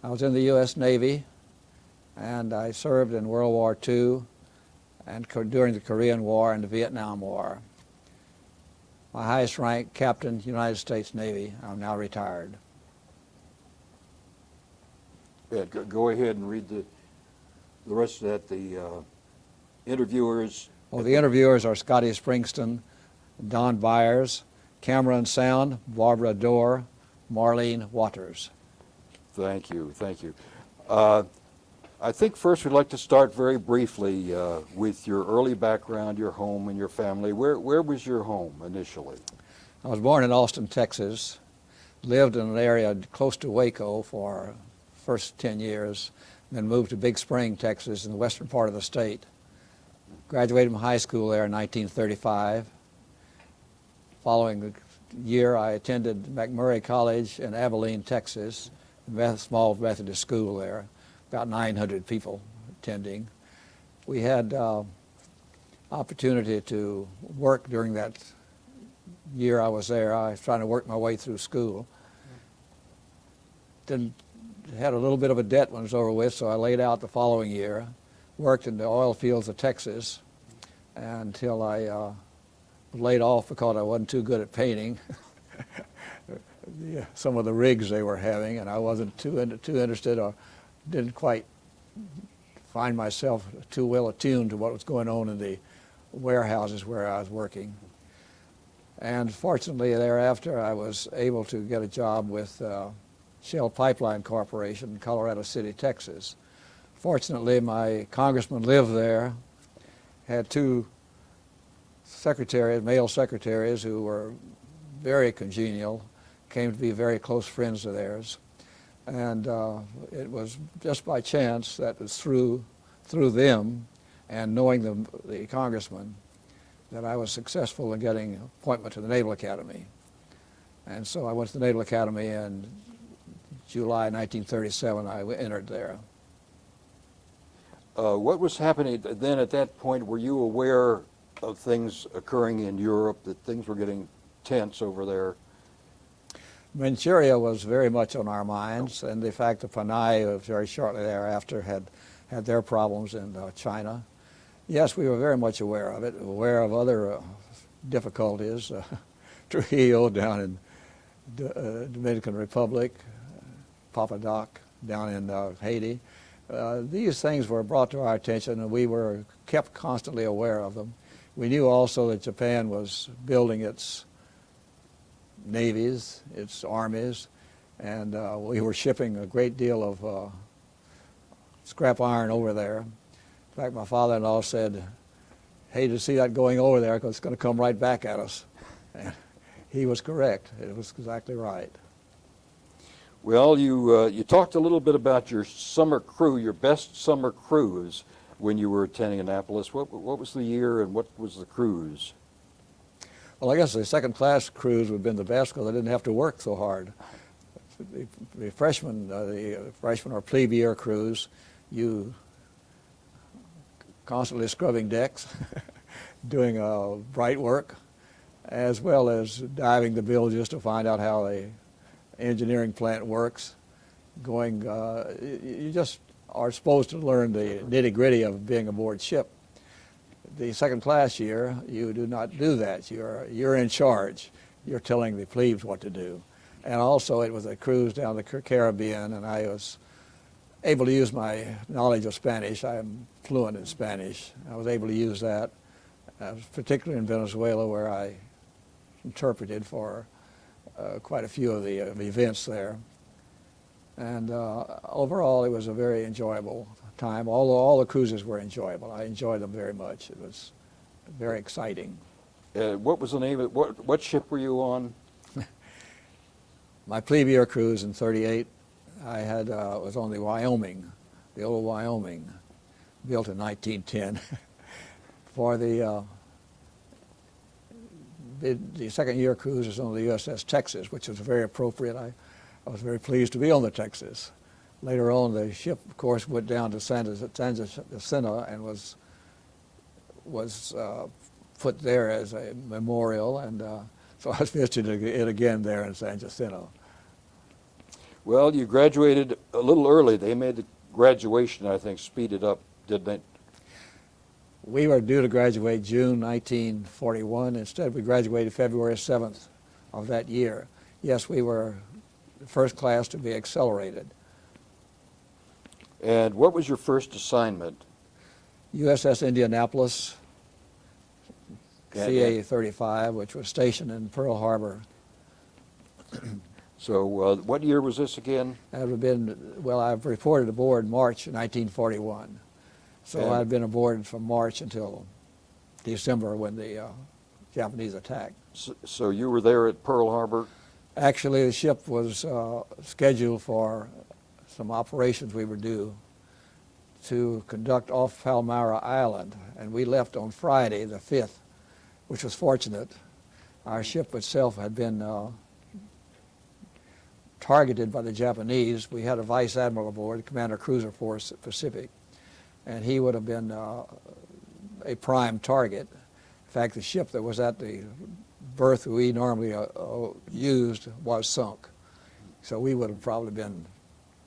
I was in the U.S. Navy, and I served in World War II and during the Korean War and the Vietnam War. My highest rank, Captain, United States Navy. I'm now retired. Yeah, go ahead and read the rest of that. The interviewers. Well, the interviewers are Scotty Springston, Don Byers, Cameron Sound, Barbara Dorr, Marlene Waters. Thank you, thank you. I think first we'd like to start very briefly with your early background, your home and your family. Where was your home initially? I was born in Austin, Texas, lived in an area close to Waco for the first 10 years, then moved to Big Spring, Texas, in the western part of the state. Graduated from high school there in 1935. Following the year, I attended McMurray College in Abilene, Texas, a small Methodist school there, about 900 people attending. We had opportunity to work during that year I was there. I was trying to work my way through school. Had a little bit of a debt when it was over with, so I laid out the following year. Worked in the oil fields of Texas until I was laid off because I wasn't too good at painting. Some of the rigs they were having, and I wasn't too interested or didn't quite find myself too well attuned to what was going on in the warehouses where I was working. And fortunately thereafter I was able to get a job with Shell Pipeline Corporation in Colorado City, Texas. Fortunately, my congressman lived there, had two secretaries, male secretaries, who were very congenial, came to be very close friends of theirs. And it was just by chance that it was through them and knowing the congressman that I was successful in getting an appointment to the Naval Academy. And so I went to the Naval Academy in July 1937. I entered there. What was happening then at that point? Were you aware of things occurring in Europe, that things were getting tense over there? Manchuria was very much on our minds, and the fact that Panay very shortly thereafter had their problems in China. Yes, we were very much aware of it, aware of other difficulties. Trujillo down in Dominican Republic, Papadoc down in Haiti. These things were brought to our attention, and we were kept constantly aware of them. We knew also that Japan was building its navies, its armies, and we were shipping a great deal of scrap iron over there. In fact, my father-in-law said, "Hate to see that going over there because it's going to come right back at us." And he was correct. It was exactly right. Well, you talked a little bit about your summer crew, your best summer cruise when you were attending Annapolis. What was the year and what was the cruise? Well, I guess the second-class cruise would have been the best because I didn't have to work so hard. The freshman or plebe year cruise, you constantly scrubbing decks, doing bright work, as well as diving the bilges to find out how the engineering plant works. You just are supposed to learn the nitty-gritty of being aboard ship. The second-class year, you do not do that. You're in charge. You're telling the plebes what to do. And also, it was a cruise down the Caribbean, and I was able to use my knowledge of Spanish. I am fluent in Spanish. I was able to use that, particularly in Venezuela, where I interpreted for quite a few of the events there. And overall, it was a very enjoyable time. All the cruises were enjoyable. I enjoyed them very much. It was very exciting. What was the name of it? What ship were you on? My plebe year cruise in '38, I had was on the Wyoming, the old Wyoming, built in 1910. For the second year cruise was on the USS Texas, which was very appropriate. I was very pleased to be on the Texas. Later on, the ship, of course, went down to San Jacinto and was put there as a memorial, and so I was visiting it again there in San Jacinto. Well, you graduated a little early. They made the graduation, I think, speeded up, didn't they? We were due to graduate June 1941. Instead, we graduated February 7th of that year. Yes, we were the first class to be accelerated. And what was your first assignment? USS Indianapolis, Yeah, CA-35, which was stationed in Pearl Harbor. So what year was this again? That would have been, well, I've reported aboard March 1941. So And- I'd been aboard from March until December when the Japanese attacked. So you were there at Pearl Harbor? Actually, the ship was scheduled for some operations we were due to conduct off Palmyra Island, and we left on Friday, the 5th, which was fortunate. Our ship itself had been targeted by the Japanese. We had a vice admiral aboard, Commander Cruiser Force Pacific, and he would have been a prime target. In fact, the ship that was at the berth we normally used was sunk. So we would have probably been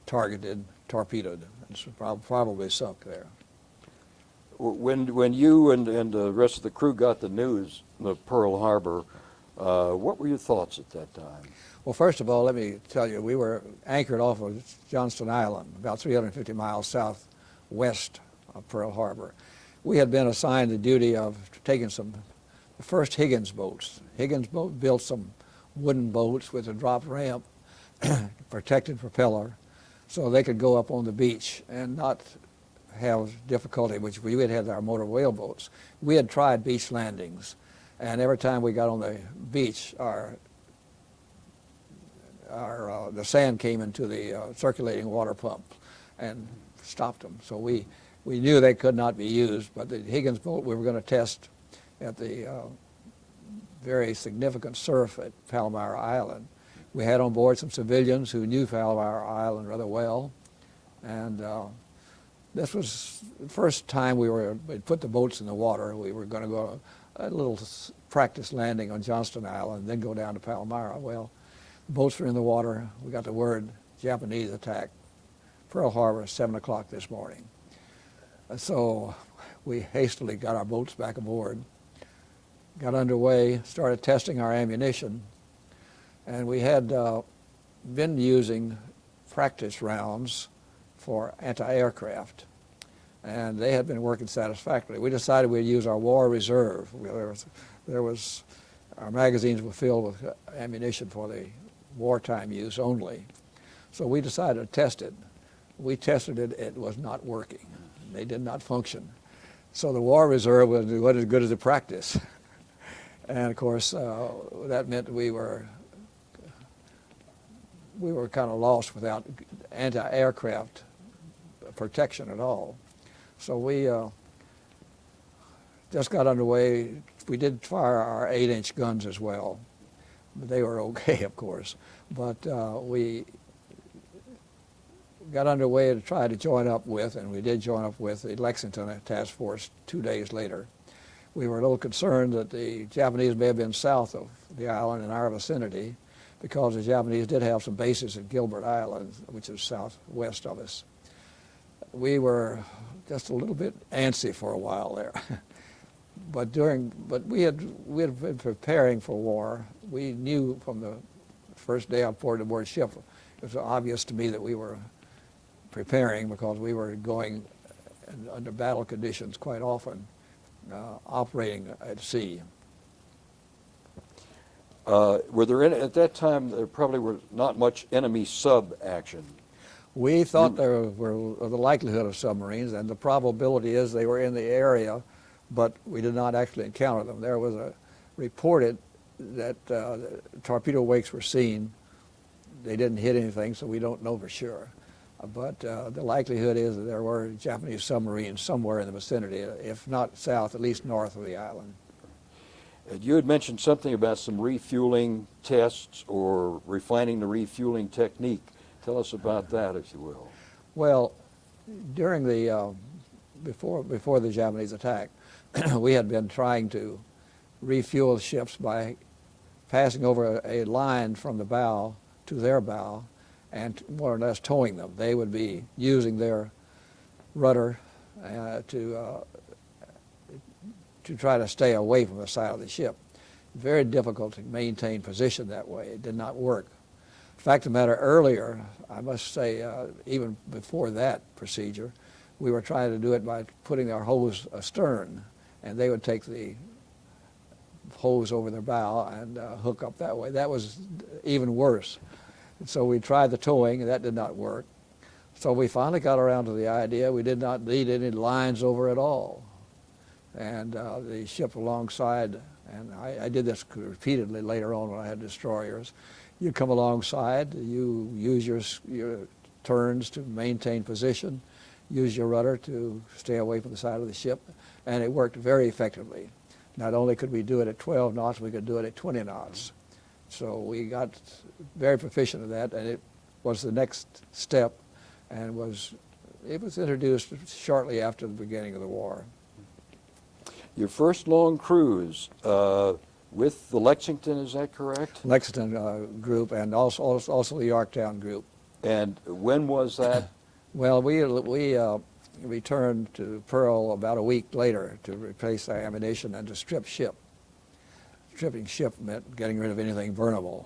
targeted, torpedoed, and probably sunk there. When you and the rest of the crew got the news of Pearl Harbor, what were your thoughts at that time? Well, first of all, let me tell you, we were anchored off of Johnston Island, about 350 miles southwest of Pearl Harbor. We had been assigned the duty of taking the first Higgins boats. Higgins boat built some wooden boats with a drop ramp, protected propeller, so they could go up on the beach and not have difficulty, which we had had our motor whale boats. We had tried beach landings, and every time we got on the beach, the sand came into the circulating water pump and stopped them. So we knew they could not be used, but the Higgins boat we were going to test at the very significant surf at Palmyra Island. We had on board some civilians who knew Palmyra Island rather well, and this was the first time we'd put the boats in the water. We were going to go a little practice landing on Johnston Island, then go down to Palmyra. Well, the boats were in the water. We got the word, Japanese attack, Pearl Harbor at 7 o'clock this morning. So we hastily got our boats back aboard, got underway, started testing our ammunition, and we had been using practice rounds for anti-aircraft, and they had been working satisfactorily. We decided we'd use our war reserve. Our magazines were filled with ammunition for the wartime use only. So we decided to test it. We tested it, it was not working. They did not function. So the war reserve was as good as the practice. And of course, that meant we were kind of lost without anti-aircraft protection at all. So we just got underway. We did fire our 8-inch guns as well. But they were okay, of course. But we got underway to try to join up with, and we did join up with, the Lexington Task Force 2 days later. We were a little concerned that the Japanese may have been south of the island in our vicinity, because the Japanese did have some bases at Gilbert Island, which is southwest of us. We were just a little bit antsy for a while there. But we had been preparing for war. We knew from the first day I boarded aboard ship, it was obvious to me that we were preparing, because we were going under battle conditions quite often, operating at sea. Were there at that time, there probably were not much enemy sub action. We thought there were the likelihood of submarines, and the probability is they were in the area, but we did not actually encounter them. There was reported that torpedo wakes were seen. They didn't hit anything, so we don't know for sure. But the likelihood is that there were Japanese submarines somewhere in the vicinity, if not south, at least north of the island. You had mentioned something about some refueling tests or refining the refueling technique. Tell us about that, if you will. Well, during the before the Japanese attack, we had been trying to refuel ships by passing over a line from the bow to their bow, and more or less towing them. They would be using their rudder to try to stay away from the side of the ship. Very difficult to maintain position that way. It did not work. Fact of the matter, earlier, I must say, even before that procedure, we were trying to do it by putting our hose astern, and they would take the hose over their bow and hook up that way. That was even worse. And so we tried the towing, and that did not work. So we finally got around to the idea we did not need any lines over at all. And the ship alongside, and I did this repeatedly later on when I had destroyers, you come alongside, you use your turns to maintain position, use your rudder to stay away from the side of the ship, and it worked very effectively. Not only could we do it at 12 knots, we could do it at 20 knots. So we got very proficient at that, and it was the next step, and it was introduced shortly after the beginning of the war. Your first long cruise with the Lexington, is that correct? Lexington group, and also the Yorktown group. And when was that? Well, we returned to Pearl about a week later to replace our ammunition and to strip ship. Stripping ship meant getting rid of anything burnable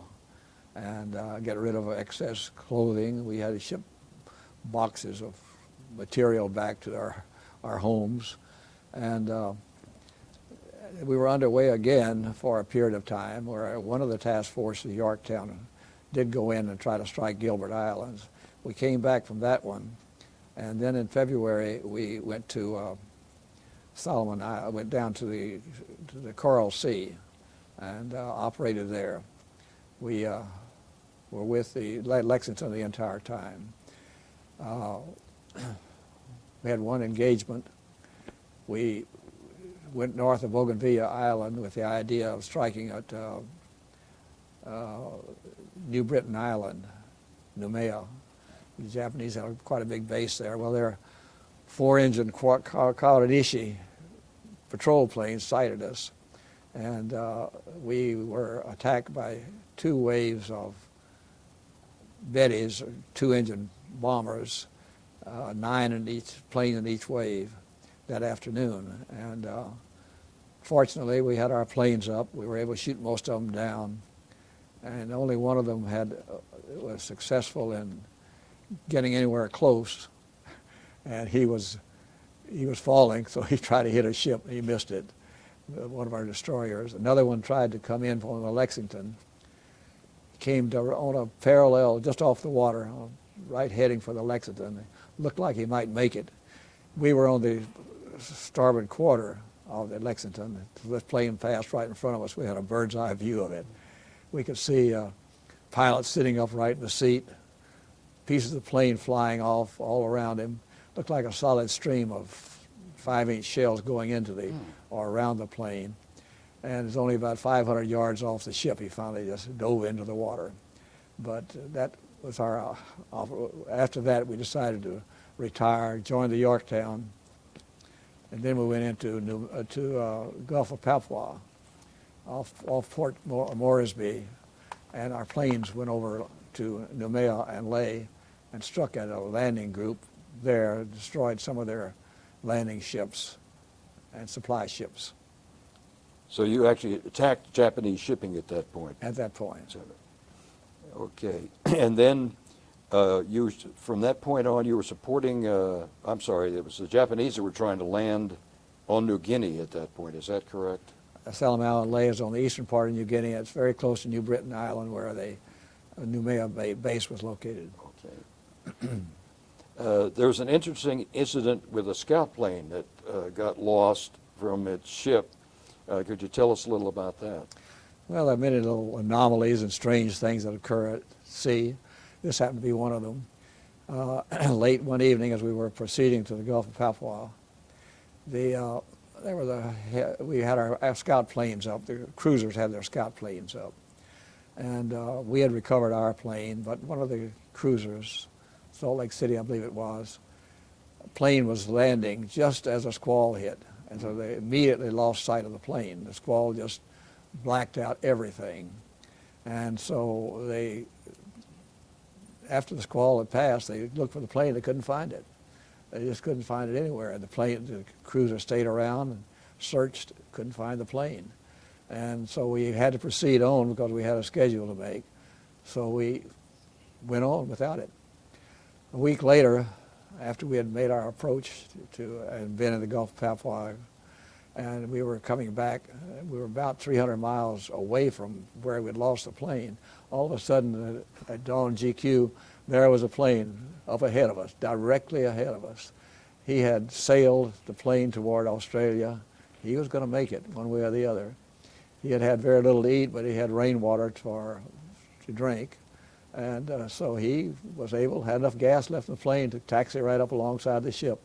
and get rid of excess clothing. We had to ship boxes of material back to our homes, and we were underway again for a period of time where one of the task forces, Yorktown, did go in and try to strike Gilbert Islands. We came back from that one, and then in February we went to Solomon Island, went down to the Coral Sea and operated there. We were with the Lexington the entire time. We had one engagement. We went north of Bougainvillea Island with the idea of striking at New Britain Island, Noumea. The Japanese had quite a big base there. Well, their four-engine Kawanishi patrol planes sighted us, and we were attacked by two waves of Bettys, two-engine bombers, 9 in each plane in each wave that afternoon. And fortunately, we had our planes up. We were able to shoot most of them down, and only one of them was successful in getting anywhere close, and he was falling, so he tried to hit a ship, and he missed it, one of our destroyers. Another one tried to come in from the Lexington, came on a parallel just off the water, right heading for the Lexington. It looked like he might make it. We were on the starboard quarter of the Lexington. The plane passed right in front of us. We had a bird's eye view of it. We could see pilots sitting upright in the seat, pieces of plane flying off all around him. Looked like a solid stream of 5-inch shells going into or around the plane. And it's only about 500 yards off the ship. He finally just dove into the water. But that was our after that, we decided to retire, join the Yorktown, and then we went into Gulf of Papua, off Port Moresby, and our planes went over to Noumea and Lae and struck at a landing group there, destroyed some of their landing ships and supply ships. So you actually attacked Japanese shipping at that point? At that point. Okay. And then from that point on, you were supporting, I'm sorry, it was the Japanese that were trying to land on New Guinea at that point. Is that correct? Salamau and Lae is on the eastern part of New Guinea. It's very close to New Britain Island where the Noumea base was located. Okay. There was an interesting incident with a scout plane that got lost from its ship. Could you tell us a little about that? Well, there are many little anomalies and strange things that occur at sea. This happened to be one of them. Late one evening, as we were proceeding to the Gulf of Papua, we had our scout planes up. The cruisers had their scout planes up, and we had recovered our plane. But one of the cruisers, Salt Lake City, I believe it was, plane was landing just as a squall hit, and so they immediately lost sight of the plane. The squall just blacked out everything, and so they after the squall had passed, they looked for the plane. They couldn't find it. They just couldn't find it anywhere. The cruiser stayed around and searched, couldn't find the plane. And so we had to proceed on because we had a schedule to make. So we went on without it. A week later, after we had made our approach and been in the Gulf of Papua, and we were coming back, we were about 300 miles away from where we'd lost the plane. All of a sudden, at dawn GQ, there was a plane up ahead of us, directly ahead of us. He had sailed the plane toward Australia. He was going to make it one way or the other. He had had very little to eat, but he had rainwater to drink. And so he was able, had enough gas left in the plane to taxi right up alongside the ship,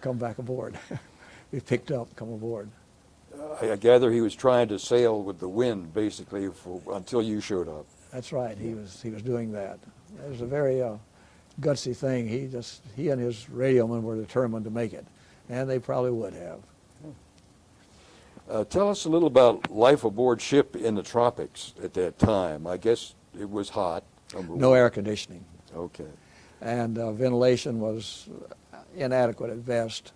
come back aboard. We picked up, come aboard. I gather he was trying to sail with the wind, basically, until you showed up. That's right. He was doing that. It was a very gutsy thing. He and his radioman were determined to make it, and they probably would have. Tell us a little about life aboard ship in the tropics at that time. I guess it was hot. No air conditioning. Okay. And ventilation was inadequate at best.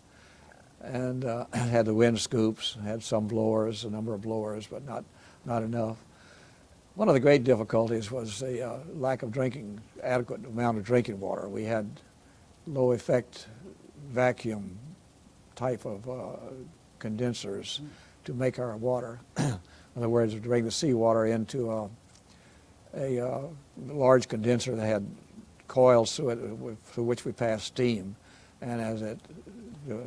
And had the wind scoops, had some blowers, a number of blowers, but not enough. One of the great difficulties was the lack of adequate amount of drinking water. We had low effect vacuum type of condensers to make our water. In other words, to bring the seawater into a large condenser that had coils through it through which we passed steam. And as the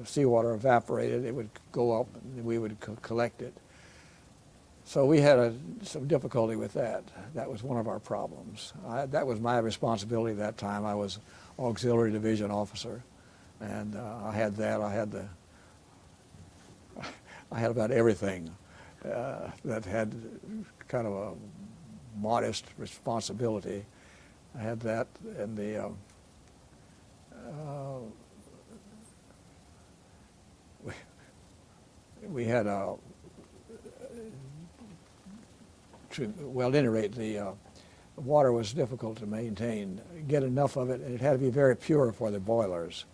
seawater evaporated, it would go up and we would collect it. So we had some difficulty with that. That was one of our problems. That was my responsibility at that time. I was auxiliary division officer, and I had that. I had about everything that had kind of a modest responsibility. I had that, and we had well, at any rate, the water was difficult to maintain, get enough of it, and it had to be very pure for the boilers.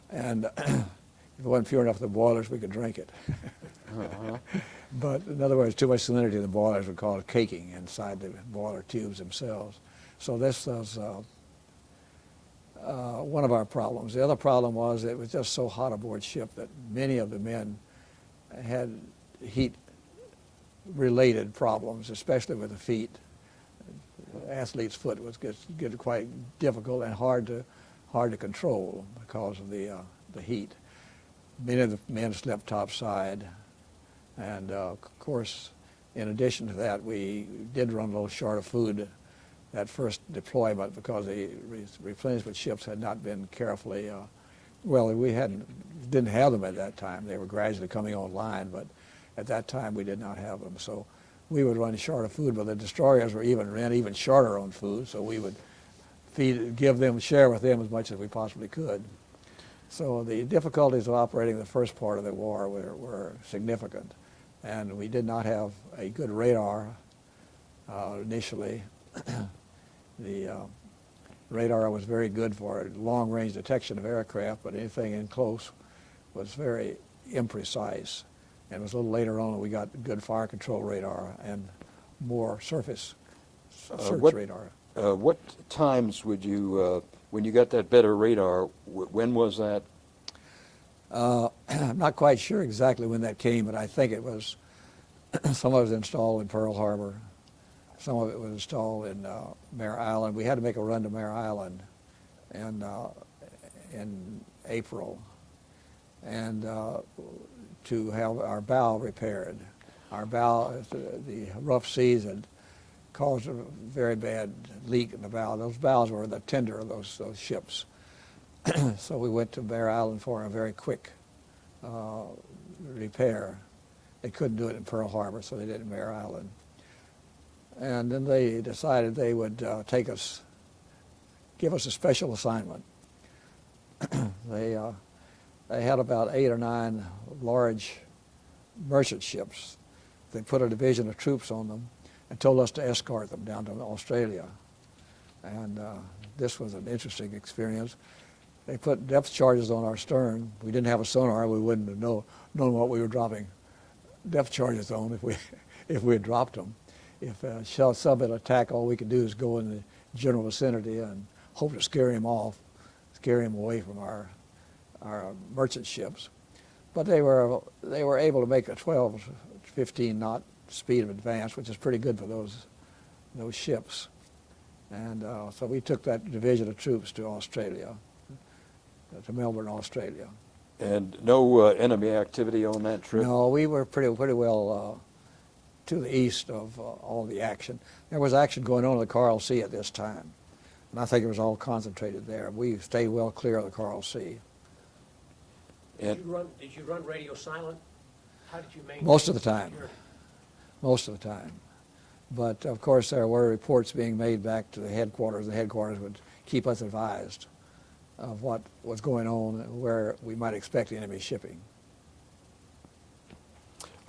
And if it wasn't pure enough for the boilers, we could drink it. But in other words, too much salinity in the boilers would cause caking inside the boiler tubes themselves. So this was one of our problems. The other problem was it was just so hot aboard ship that many of the men had heat-related problems, especially with the feet. Athlete's foot was get quite difficult and hard to control because of the heat. Many of the men slept topside, and of course, in addition to that, we did run a little short of food that first deployment because the replenishment ships had not been carefully. Well, we didn't have them at that time. They were gradually coming online, but at that time we did not have them. So we would run short of food, but the destroyers ran even shorter on food, so we would share with them as much as we possibly could. So the difficulties of operating the first part of the war were significant, and we did not have a good radar initially. The radar was very good for long-range detection of aircraft, but anything in close was very imprecise. And it was a little later on that we got good fire control radar and more surface search radar. What times would you, when you got that better radar, when was that? I'm not quite sure exactly when that came, but I think it was, some of it was installed in Pearl Harbor. Some of it was installed in Mare Island. We had to make a run to Mare Island in April, and to have our bow repaired. Our bow, the rough seas had caused a very bad leak in the bow. Those bows were the tender of those ships. So we went to Mare Island for a very quick repair. They couldn't do it in Pearl Harbor, so they did it in Mare Island. And then they decided they would give us a special assignment. They had about 8 or 9 large merchant ships. They put a division of troops on them and told us to escort them down to Australia. And this was an interesting experience. They put depth charges on our stern. We didn't have a sonar. We wouldn't have known what we were dropping depth charges on if we if we had dropped them. If a shell sub had attack, all we could do is go in the general vicinity and hope to scare him off, scare him away from our merchant ships. But they were able to make a 12, 15 knot speed of advance, which is pretty good for those ships. And so we took that division of troops to Australia, to Melbourne, Australia. And no enemy activity on that trip? No, we were pretty well to the east of all the action. There was action going on in the Coral Sea at this time, and I think it was all concentrated there. We stayed well clear of the Coral Sea. Did you run radio silent? How did you maintain Most of the time. security? Most of the time. But of course there were reports being made back to the headquarters. The headquarters would keep us advised of what was going on, where we might expect enemy shipping.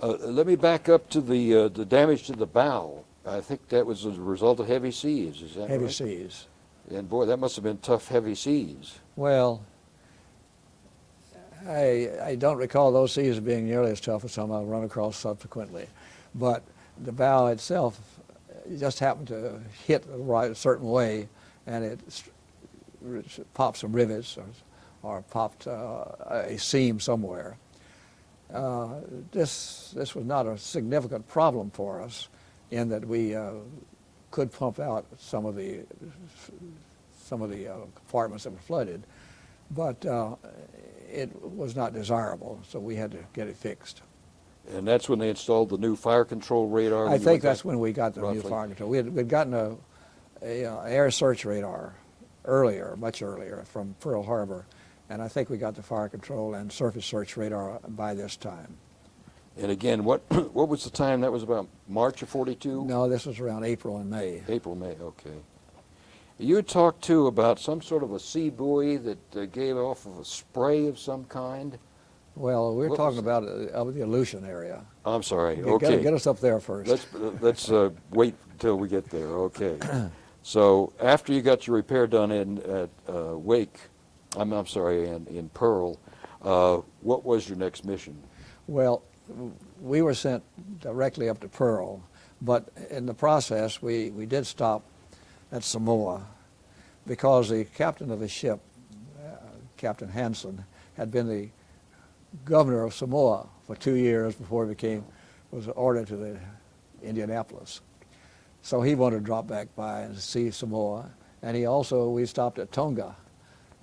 Let me back up to the damage to the bow. I think that was a result of heavy seas, is that Heavy right? seas. And boy, that must have been tough, heavy seas. Well, I don't recall those seas being nearly as tough as some I've run across subsequently. But the bow itself just happened to hit the right certain way, and it popped some rivets or popped a seam somewhere. This was not a significant problem for us in that we could pump out some of the compartments that were flooded, but it was not desirable, so we had to get it fixed. And that's when they installed the new fire control radar? I think that's when we got the new roughly? fire control. We'd gotten a air search radar earlier, much earlier, from Pearl Harbor, and I think we got the fire control and surface search radar by this time. And again, what was the time? That was about March of 42? No, this was around April and May. April, May, okay. You had talked, too, about some sort of a sea buoy that gave off of a spray of some kind? Well, we're What talking was about the Aleutian area. I'm sorry, Get- okay. Get us up there first. Let's wait until we get there, okay. So after you got your repair done at Wake, I'm sorry, in Pearl, what was your next mission? Well, we were sent directly up to Pearl, but in the process we did stop at Samoa because the captain of the ship, Captain Hansen, had been the governor of Samoa for 2 years before he was ordered to the Indianapolis. So he wanted to drop back by and see Samoa, and we stopped at Tonga,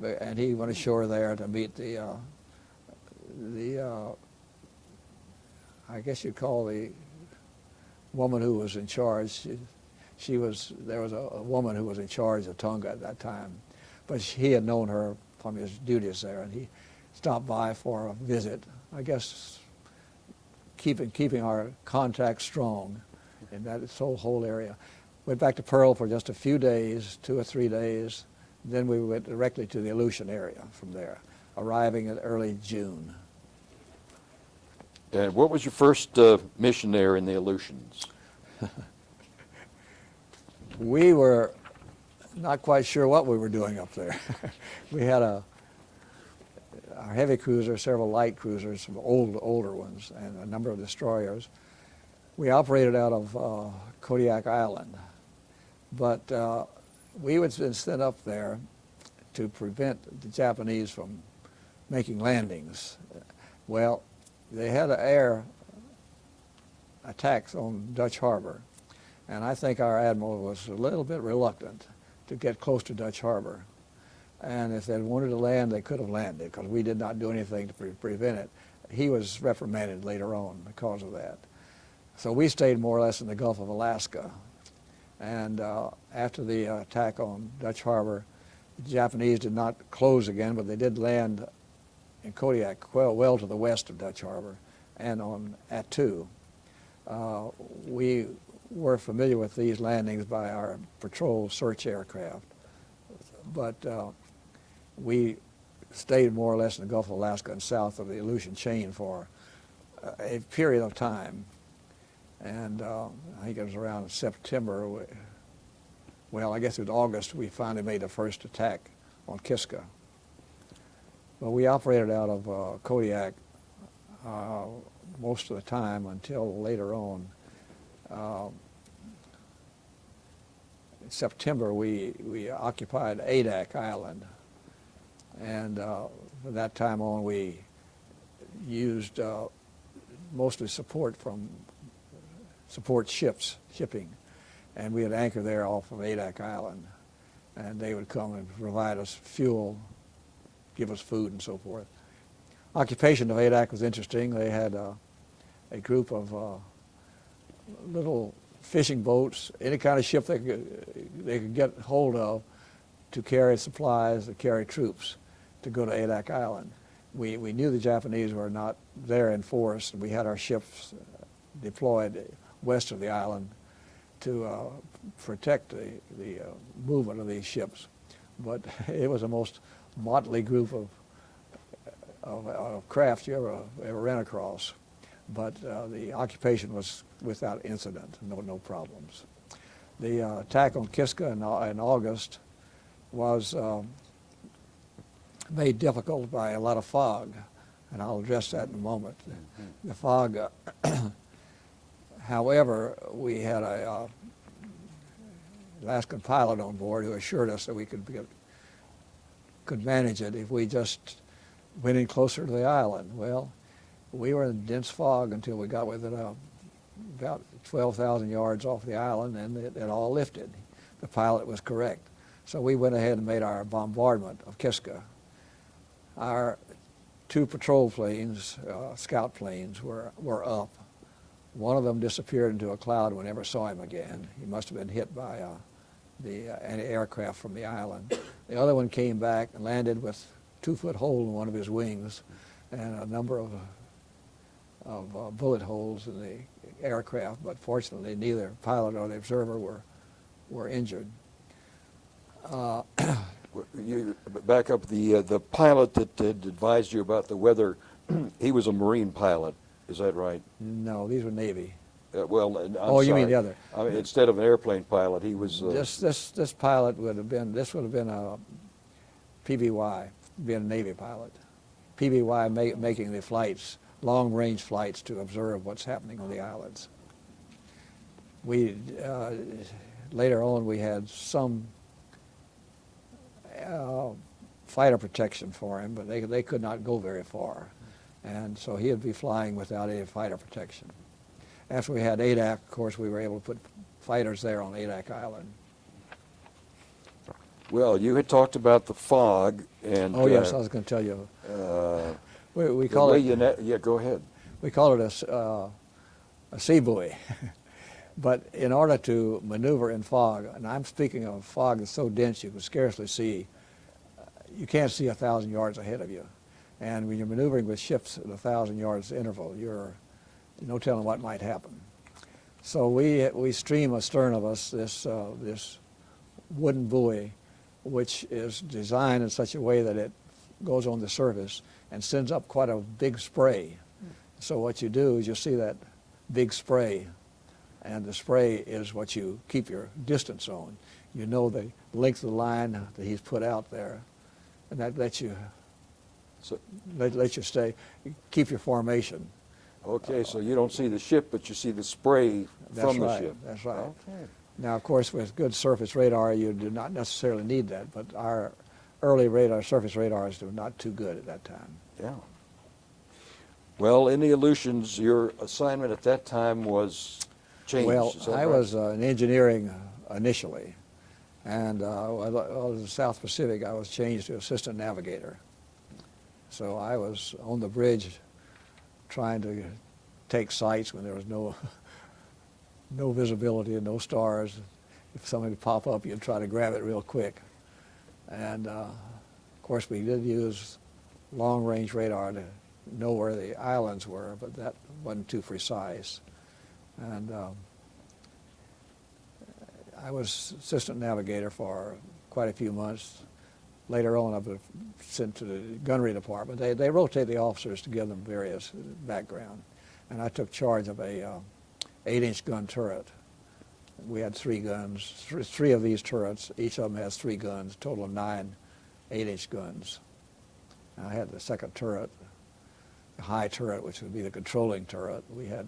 and he went ashore there to meet the I guess you'd call the woman who was in charge. There was a woman who was in charge of Tonga at that time, but he had known her from his duties there, and he stopped by for a visit. I guess keeping our contact strong in that whole area. Went back to Pearl for just a few days, 2 or 3 days. Then we went directly to the Aleutian area from there, arriving in early June. And what was your first mission there in the Aleutians? We were not quite sure what we were doing up there. We had our heavy cruiser, several light cruisers, some older ones, and a number of destroyers. We operated out of Kodiak Island, but we had been sent up there to prevent the Japanese from making landings. Well, they had air attacks on Dutch Harbor, and I think our admiral was a little bit reluctant to get close to Dutch Harbor. And if they wanted to land, they could have landed because we did not do anything to prevent it. He was reprimanded later on because of that. So we stayed more or less in the Gulf of Alaska. And after the attack on Dutch Harbor, the Japanese did not close again, but they did land in Kodiak, well to the west of Dutch Harbor, and on Attu. We were familiar with these landings by our patrol search aircraft, but we stayed more or less in the Gulf of Alaska and south of the Aleutian chain for a period of time. And I think it was around September well, I guess it was August, we finally made the first attack on Kiska. But we operated out of Kodiak most of the time until later on. In September, we occupied Adak Island, and from that time on, we used mostly support shipping, and we would anchor there off of Adak Island, and they would come and provide us fuel, give us food, and so forth. Occupation of Adak was interesting. They had a group of little fishing boats, any kind of ship they could get hold of to carry supplies, to carry troops, to go to Adak Island. We knew the Japanese were not there in force, and we had our ships deployed west of the island to protect the movement of these ships. But it was the most motley group of craft you ever ran across. But the occupation was without incident, no problems. The attack on Kiska in August was made difficult by a lot of fog, and I'll address that in a moment. The fog, however, we had a Alaskan pilot on board who assured us that we could manage it if we just went in closer to the island. Well, we were in dense fog until we got within about 12,000 yards off the island, and it all lifted. The pilot was correct. So we went ahead and made our bombardment of Kiska. Our two patrol planes, scout planes, were up. One of them disappeared into a cloud. We never saw him again. He must have been hit by the anti-aircraft from the island. The other one came back and landed with a 2-foot hole in one of his wings and a number of bullet holes in the aircraft, but fortunately neither pilot or the observer were injured. You back up, the pilot that had advised you about the weather, he was a Marine pilot, is that right? No, these were Navy. Well, I'm Oh, you mean sorry. the other? I mean, instead of an airplane pilot, he was... This pilot would have been a PBY, being a Navy pilot. PBY making the flights, long-range flights to observe what's happening on the islands. We later on we had some fighter protection for him, but they could not go very far, and so he'd be flying without any fighter protection. After we had Adak, of course, we were able to put fighters there on Adak Island. Well, you had talked about the fog, and... Oh yes, I was going to tell you. We call it. Yeah, go ahead. We call it a sea buoy. But in order to maneuver in fog, and I'm speaking of fog that's so dense you can scarcely see, you can't see 1,000 yards ahead of you. And when you're maneuvering with ships at 1,000 yards interval, you're no telling what might happen. So we stream astern of us this wooden buoy, which is designed in such a way that it goes on the surface and sends up quite a big spray. So what you do is you see that big spray, and the spray is what you keep your distance on. You know the length of the line that he's put out there, and that lets you keep your formation. Okay, so you don't see the ship, but you see the spray from the ship. That's right. Okay. Now, of course, with good surface radar, you do not necessarily need that, but our early surface radars were not too good at that time. Yeah. Well, in the Aleutians, your assignment at that time was changed. Well, is that I right? was in engineering initially, and while I was in the South Pacific, I was changed to assistant navigator. So I was on the bridge trying to take sights when there was no visibility and no stars. If something would pop up, you'd try to grab it real quick. And of course, we did use long-range radar to know where the islands were, but that wasn't too precise. And I was assistant navigator for quite a few months. Later on, I was sent to the gunnery department. They rotate the officers to give them various background. And I took charge of a 8-inch gun turret We had 3 guns, three of these turrets. Each of them has 3 guns, total of 9 8-inch guns. I had the second turret, the high turret, which would be the controlling turret. We had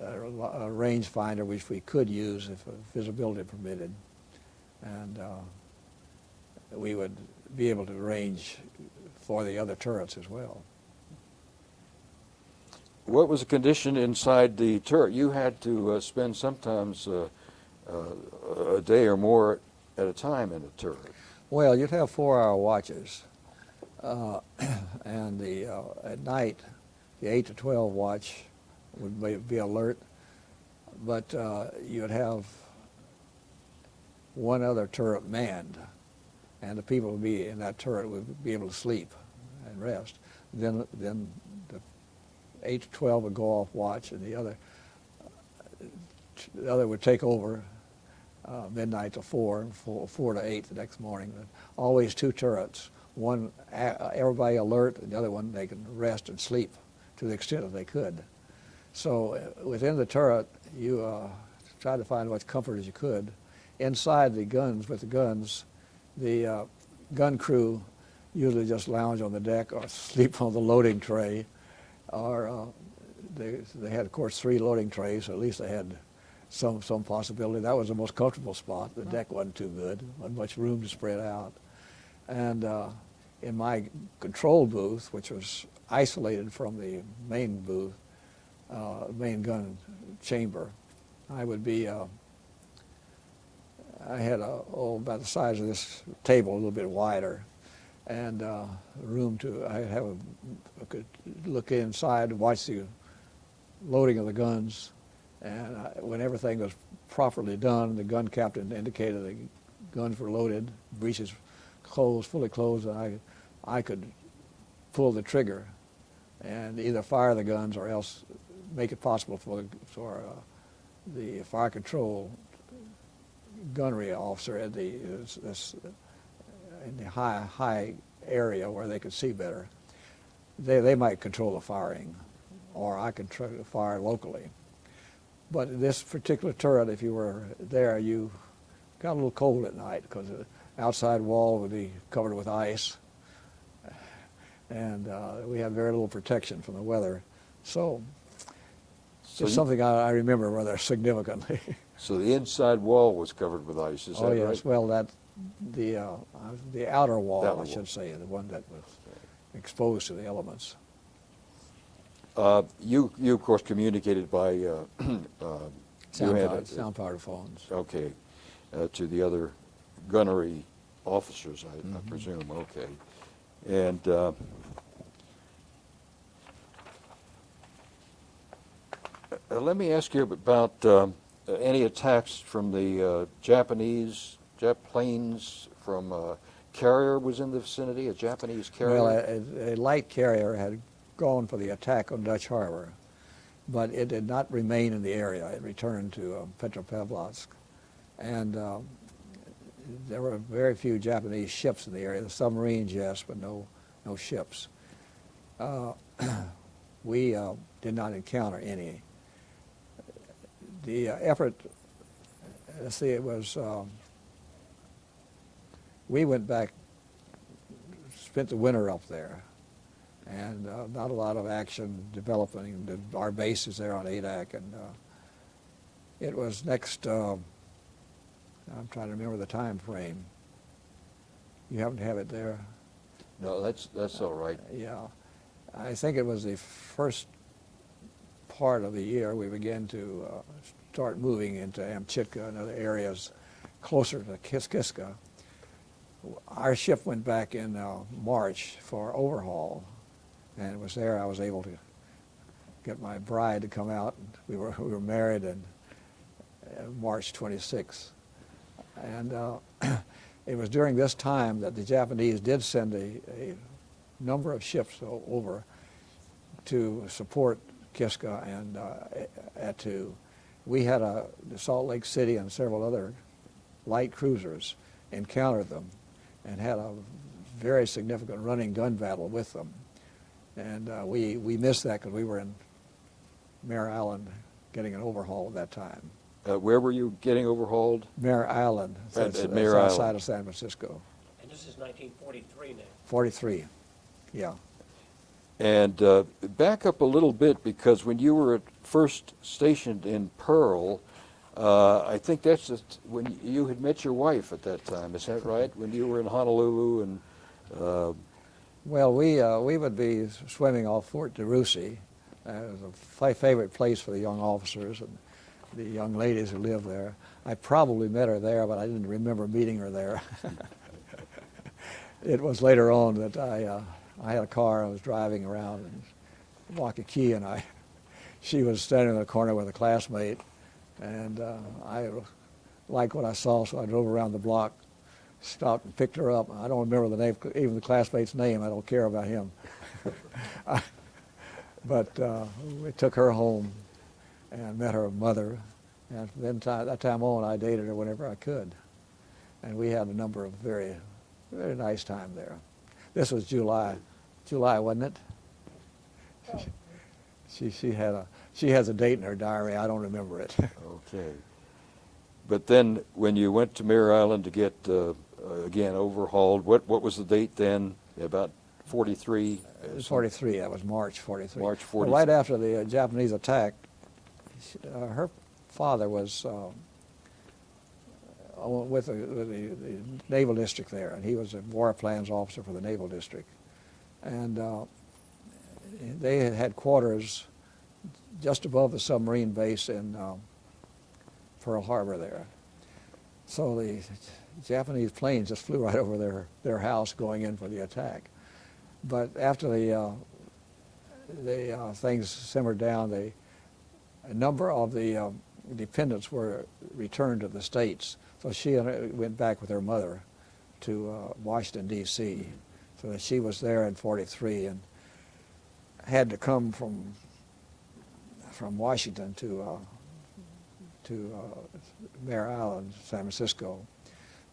a range finder which we could use if visibility permitted, and we would be able to range for the other turrets as well. What was the condition inside the turret? You had to spend sometimes a day or more at a time in a turret. Well, you'd have 4-hour watches, and at night, the 8 to 12 watch would be alert, but you'd have one other turret manned, and the people would be in that turret would be able to sleep and rest. Then the 8 to 12 would go off watch, and the other would take over midnight to 4 to 8 the next morning. Always 2 turrets. One, everybody alert, and the other one they can rest and sleep to the extent that they could. So within the turret, you tried to find as much comfort as you could. Inside the guns, with the guns, the gun crew usually just lounge on the deck or sleep on the loading tray, or they had, of course, 3 loading trays, so at least they had some possibility. That was the most comfortable spot. The deck wasn't too good, wasn't much room to spread out. And in my control booth, which was isolated from the main booth, main gun chamber, I would be, I had about the size of this table, a little bit wider, and room I could look inside and watch the loading of the guns. And when everything was properly done, the gun captain indicated the guns were loaded, breeches closed, fully closed, and I could pull the trigger and either fire the guns or else make it possible for the fire control gunnery officer in the high area where they could see better. They might control the firing, or I could try to fire locally. But this particular turret, if you were there, you got a little cold at night because the outside wall would be covered with ice, and we had very little protection from the weather. So it's something I remember rather significantly. So the inside wall was covered with ice, is that right? Oh yes, well the outer wall, The outer I should wall. say, the one that was exposed to the elements. You of course communicated by Sound-powered phones. Okay, to the other gunnery officers, I presume. Okay, and let me ask you about any attacks from the Japanese jet planes from carrier was in the vicinity, a Japanese carrier? Well, a light carrier had gone for the attack on Dutch Harbor, but it did not remain in the area. It returned to Petropavlovsk, and there were very few Japanese ships in the area. The submarines, yes, but no ships. We did not encounter any. The effort, let's see, it was, we went back, spent the winter up there, and not a lot of action developing. Our base is there on Adak, and it was next, I'm trying to remember the time frame. You happen to have it there? No, that's all right. Yeah. I think it was the first part of the year we began to start moving into Amchitka and other areas closer to Kiska. Our ship went back in March for overhaul, and it was there I was able to get my bride to come out. And we were married in March 26th. And it was during this time that the Japanese did send a number of ships over to support Kiska and Attu. We had the Salt Lake City and several other light cruisers encountered them and had a very significant running gun battle with them. And we missed that because we were in Mare Island getting an overhaul at that time. Where were you getting overhauled? Mare Island. At Mare south Island. side of San Francisco. And this is 1943 now. 43, yeah. And back up a little bit, because when you were at first stationed in Pearl, I think that's when you had met your wife at that time. Is that right? When you were in Honolulu and Well, we would be swimming off Fort DeRussy. It was a favorite place for the young officers and the young ladies who lived there. I probably met her there, but I didn't remember meeting her there. It was later on that I had a car. I was driving around in Waikiki, and she was standing in the corner with a classmate, and I liked what I saw, so I drove around the block, stopped and picked her up. I don't remember the name, even the classmate's name. I don't care about him. But we took her home and met her mother, and then that time on, I dated her whenever I could, and we had a number of very nice time there. This was July, wasn't it? She has a date in her diary. I don't remember it. okay. But then when you went to Mare Island to get again overhauled, what was the date then? About 43? 43. That was March 43. March 43. Well, right after the Japanese attack, her father was with the Naval District there, and he was a war plans officer for the Naval District. And they had quarters just above the submarine base in Pearl Harbor there. So the Japanese planes just flew right over their house going in for the attack. But after the things simmered down, a number of the dependents were returned to the States. So she went back with her mother to Washington, D.C. So that she was there in 43 and had to come from Washington to Mare Island, San Francisco.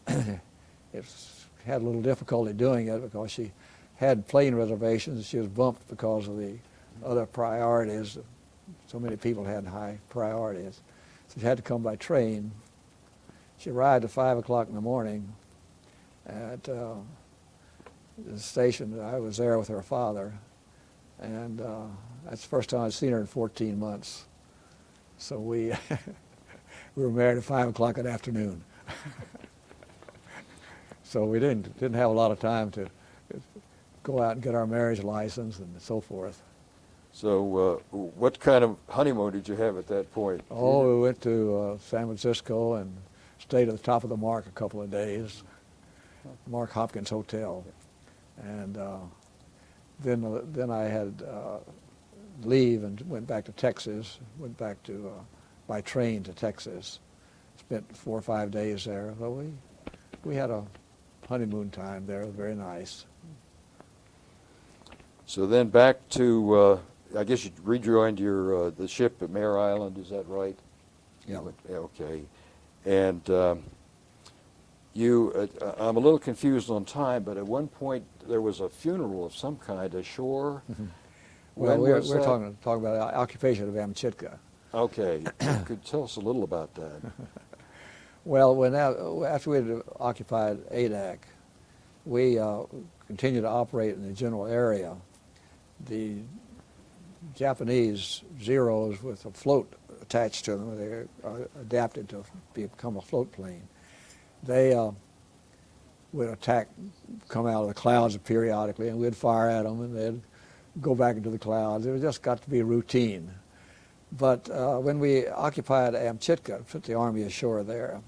It had a little difficulty doing it because she had plane reservations. She was bumped because of the other priorities. So many people had high priorities. So she had to come by train. She arrived at 5 o'clock in the morning at the station. I was there with her father, and that's the first time I'd seen her in 14 months. So we were married at 5 o'clock in the afternoon. So we didn't have a lot of time to go out and get our marriage license and so forth. So what kind of honeymoon did you have at that point? Oh, we went to San Francisco and stayed at the top of the Mark a couple of days, Mark Hopkins Hotel. And then I had leave and went back to Texas, went back to by train to Texas. Spent 4 or 5 days there. So we had a honeymoon time there, very nice. So then back to, I guess you rejoined the ship at Mare Island, is that right? Yeah. Okay. And I'm a little confused on time, but at one point there was a funeral of some kind ashore. Well, When we're was that? talking about the occupation of Amchitka. Okay. You could tell us a little about that. Well, after we had occupied Adak, we continued to operate in the general area. The Japanese Zeros with a float attached to them, they are adapted to become a float plane. They would attack, come out of the clouds periodically, and we'd fire at them, and they'd go back into the clouds. It just got to be routine. But when we occupied Amchitka, put the Army ashore there,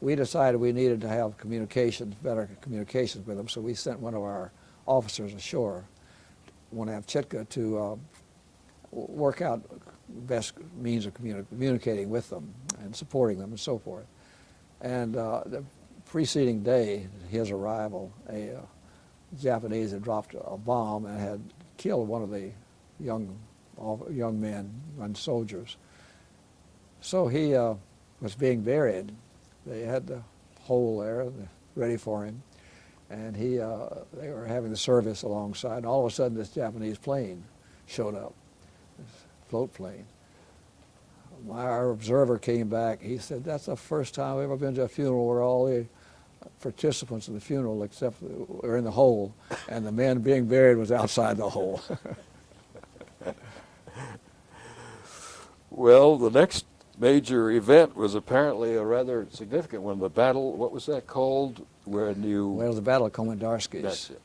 we decided we needed to have better communications with them, so we sent one of our officers ashore, one Amchitka, to work out best means of communicating with them and supporting them and so forth. And the preceding day, his arrival, a Japanese had dropped a bomb and had killed one of the young men, young soldiers. So he was being buried. They had the hole there ready for him, and they were having the service alongside. And all of a sudden, this Japanese plane showed up, this float plane. our observer came back. He said, "That's the first time I've ever been to a funeral where all the participants in the funeral except were in the hole, and the man being buried was outside the hole." Well, the next major event was apparently a rather significant one. The battle, what was that called? When you... Well, the Battle of Komendarskis. That's it.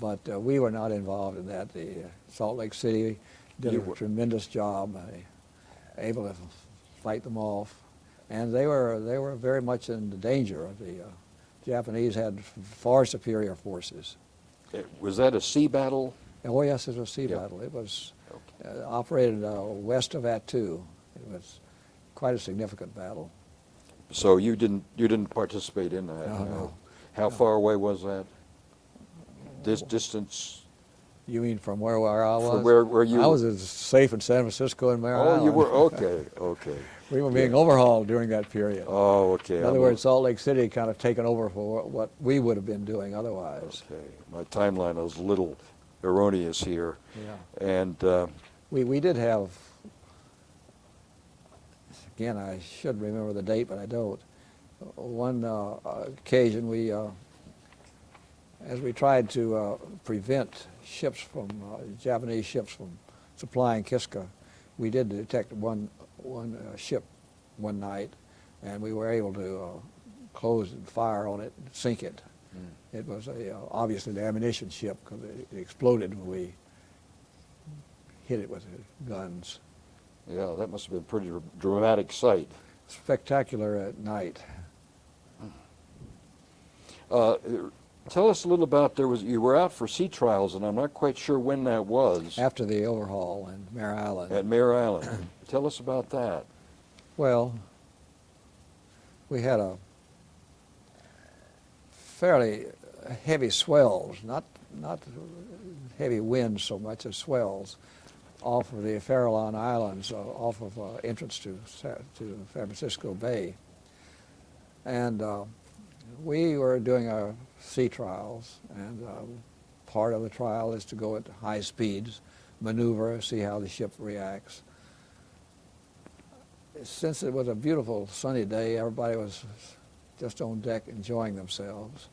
But we were not involved in that. The Salt Lake City did You a were. tremendous job, able to fight them off, and they were very much in the danger. The Japanese had far superior forces. Was that a sea battle? Oh yes, it was a sea Yeah. battle. It was Okay. operated west of Attu. It was quite a significant battle. So you didn't participate in that? No. How far away was that? This distance? You mean from where I was? From where you I was as safe in San Francisco and Mare Island. Oh, you were, okay, okay. We were being Yeah. overhauled during that period. Oh, okay. In other words, Salt Lake City kind of taken over for what we would have been doing otherwise. Okay, my timeline was a little erroneous here. Yeah. And We did have, again, I should remember the date, but I don't. One occasion, as we tried to prevent ships from, Japanese ships from supplying Kiska, we did detect one ship one night, and we were able to close and fire on it and sink it. It was obviously the ammunition ship because it exploded when we hit it with the guns. yeah, that must have been a pretty dramatic sight. Spectacular at night. Tell us a little about, you were out for sea trials, and I'm not quite sure when that was. After the overhaul in Mare Island. At Mare Island. Tell us about that. Well, we had a fairly heavy swells, not heavy winds so much as swells, off of the Farallon Islands, off of entrance to San Francisco Bay. And we were doing our sea trials, and part of the trial is to go at high speeds, maneuver, see how the ship reacts. Since it was a beautiful sunny day, everybody was just on deck enjoying themselves.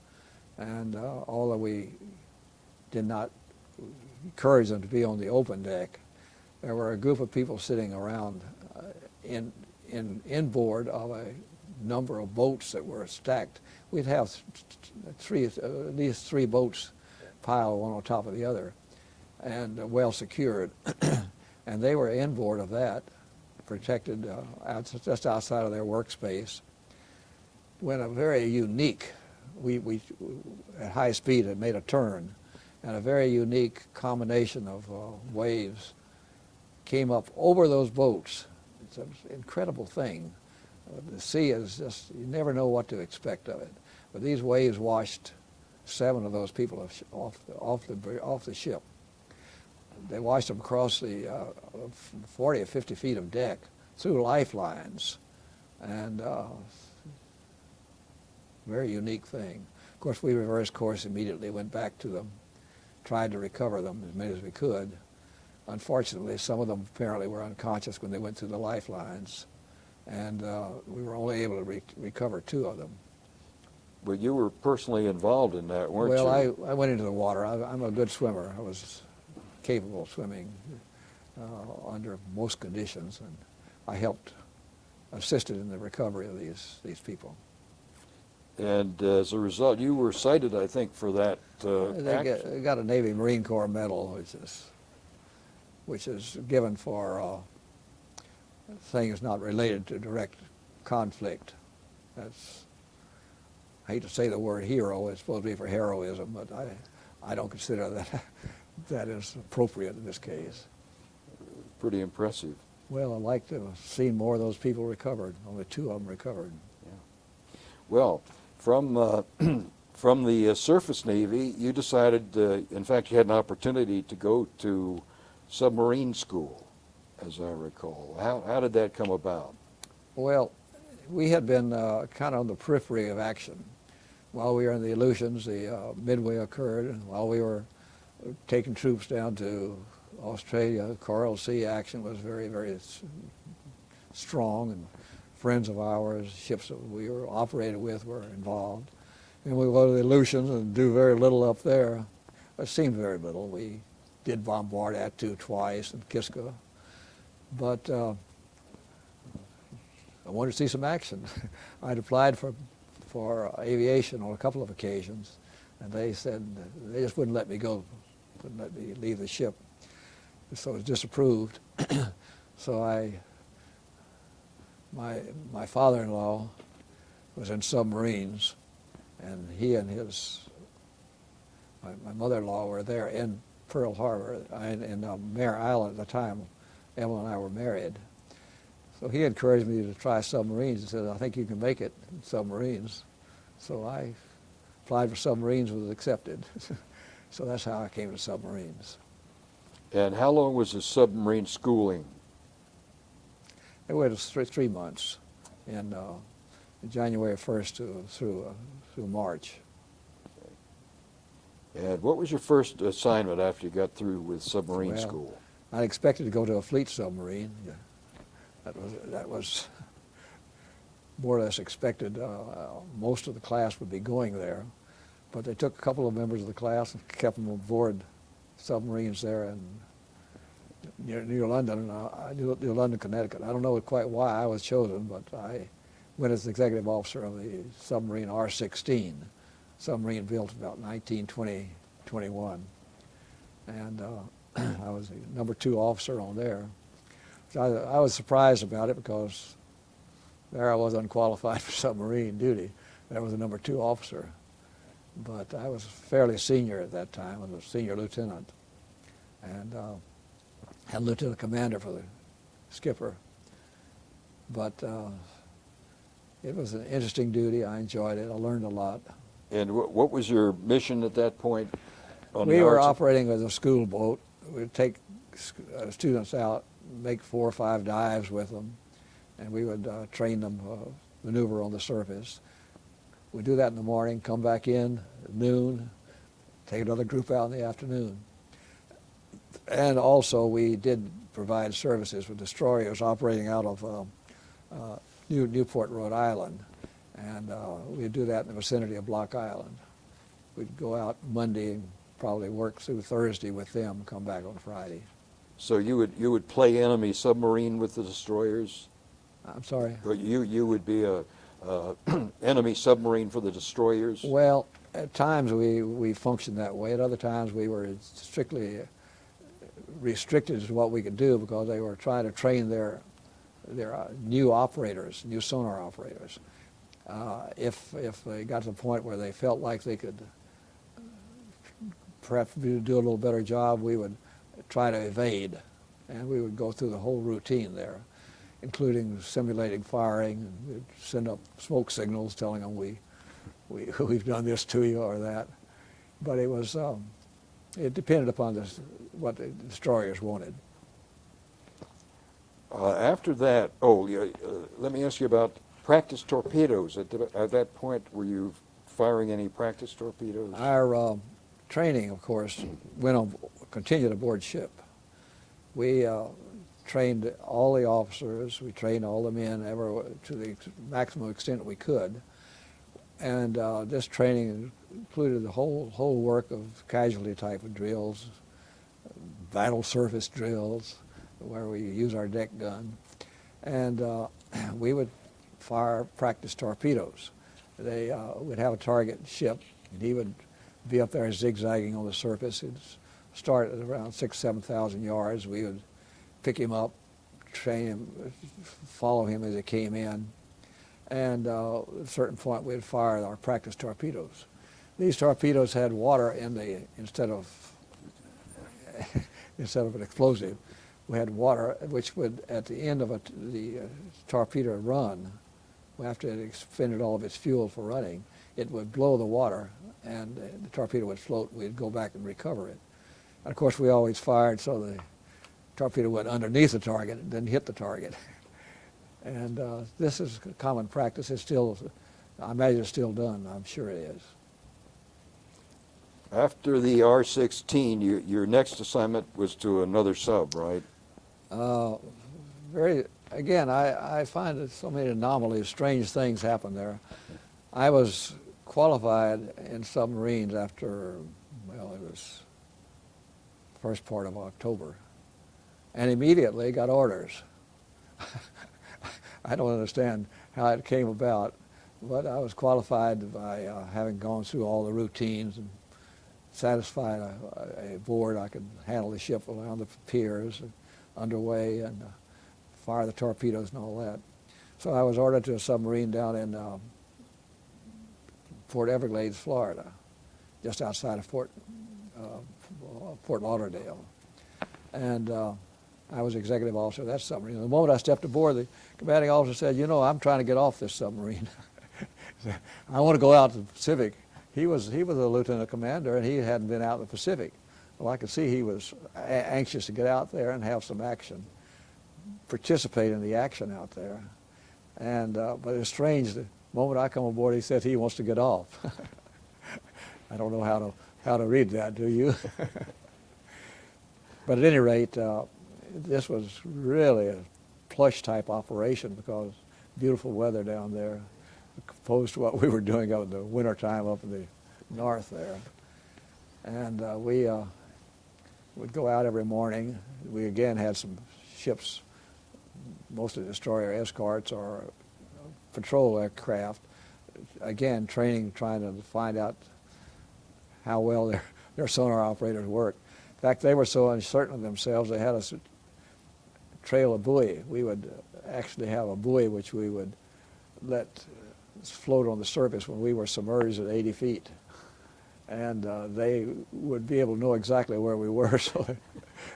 And although we did not encourage them to be on the open deck, there were a group of people sitting around inboard of a number of boats that were stacked. We'd have at least three boats piled one on top of the other and well secured. And they were inboard of that, protected just outside of their workspace, when a very unique, we at high speed had made a turn, and a very unique combination of waves came up over those boats. It's an incredible thing. The sea is just, you never know what to expect of it. But these waves washed 7 of those people off the ship. They washed them across the 40 or 50 feet of deck through lifelines, and very unique thing. Of course, we reversed course immediately, went back to them, tried to recover them as many as we could. Unfortunately, some of them apparently were unconscious when they went through the lifelines, and we were only able to recover 2 of them. But you were personally involved in that, weren't Well, you? I went into the water. I'm a good swimmer. I was capable of swimming under most conditions, and I assisted in the recovery of these people. And as a result, you were cited, I think, for that act. They got a Navy Marine Corps medal, which is given for things not related to direct conflict. I hate to say the word hero. It's supposed to be for heroism, but I don't consider that is appropriate in this case. Pretty impressive. Well, I'd like to have seen more of those people recovered. Only 2 of them recovered. Well, from the surface Navy, you decided, in fact, you had an opportunity to go to submarine school, as I recall. How did that come about? Well, we had been kind of on the periphery of action. While we were in the Aleutians, the Midway occurred, and while we were taking troops down to Australia, Coral Sea action was very, very strong, and friends of ours, ships that we were operated with, were involved. And we go to the Aleutians and do very little up there. It seemed very little. We did bombard Attu twice and Kiska, but I wanted to see some action. I'd applied for aviation on a couple of occasions, and they said they just wouldn't let me go, wouldn't let me leave the ship. So it was disapproved. So my father-in-law was in submarines, and he and my mother-in-law were there in Pearl Harbor, in Mare Island at the time. Emma and I were married. So he encouraged me to try submarines. He said, I think you can make it in submarines. So I applied for submarines, was accepted. So that's how I came to submarines. And how long was the submarine schooling? It was 3 months, in January 1st through March. And what was your first assignment after you got through with submarine Well, school? I expected to go to a fleet submarine. Yeah. That was more or less expected. Most of the class would be going there, but they took a couple of members of the class and kept them aboard submarines there in near London, near London, Connecticut. I don't know quite why I was chosen, but I went as executive officer of the submarine R-16, submarine built about 1920-21, and I was the number 2 officer on there. So I was surprised about it because there I was unqualified for submarine duty. There was the number 2 officer, but I was fairly senior at that time. I was a senior lieutenant, and had lieutenant commander for the skipper. But it was an interesting duty. I enjoyed it. I learned a lot. And what was your mission at that point? We were operating as a school boat. We'd take students out, make 4 or 5 dives with them, and we would train them maneuver on the surface. We'd do that in the morning, come back in at noon, take another group out in the afternoon. And also we did provide services with destroyers operating out of Newport, Rhode Island, and we'd do that in the vicinity of Block Island. We'd go out Monday and probably work through Thursday with them, come back on Friday. So you would play enemy submarine with the destroyers? I'm sorry? Or you would be a enemy submarine for the destroyers? Well, at times we functioned that way. At other times we were strictly restricted as to what we could do because they were trying to train their new operators, new sonar operators. If they got to the point where they felt like they could perhaps do a little better job, we would try to evade, and we would go through the whole routine there, including simulating firing, and we'd send up smoke signals telling them we've done this to you or that. But it was it depended upon what the destroyers wanted. After that, let me ask you about practice torpedoes. At that point, were you firing any practice torpedoes? Our training, of course, continued aboard ship. We trained all the officers, we trained all the men to the maximum extent we could. And this training included the whole work of casualty type of drills, battle surface drills, where we use our deck gun. And we would fire practice torpedoes. They would have a target ship, and he would be up there zigzagging on the surface. He'd start at around 6,000 to 7,000 yards. We would pick him up, train him, follow him as he came in, and at a certain point we'd fire our practice torpedoes. These torpedoes had water instead of an explosive. We had water, which would, at the end of the torpedo run, after it expended all of its fuel for running, it would blow the water, and the torpedo would float. We'd go back and recover it. And of course, we always fired so the torpedo went underneath the target and didn't hit the target. And this is common practice. It's still, I imagine it's still done. I'm sure it is. After the R-16, your next assignment was to another sub, right? again, I find that so many anomalies, strange things happen there. I was qualified in submarines after, well, it was first part of October, and immediately got orders. I don't understand how it came about, but I was qualified by having gone through all the routines and satisfied a board. I could handle the ship around the piers, underway, and fire the torpedoes and all that. So I was ordered to a submarine down in Fort Everglades, Florida, just outside of Fort Lauderdale. And I was executive officer of that submarine. The moment I stepped aboard, the commanding officer said, "You know, I'm trying to get off this submarine. I want to go out to the Pacific." He was a lieutenant commander, and he hadn't been out in the Pacific. Well, I could see he was anxious to get out there and have some action, participate in the action out there. And but it's strange. The moment I come aboard, he said he wants to get off. I don't know how to read that, do you? But at any rate, this was really a plush type operation because beautiful weather down there, opposed to what we were doing up in the wintertime up in the north there. And we would go out every morning. We again had some ships, mostly destroyer escorts or patrol aircraft, again training, trying to find out how well their sonar operators work. In fact, they were so uncertain of themselves, they had us trail a buoy. We would actually have a buoy which we would let float on the surface when we were submerged at 80 feet. And they would be able to know exactly where we were, so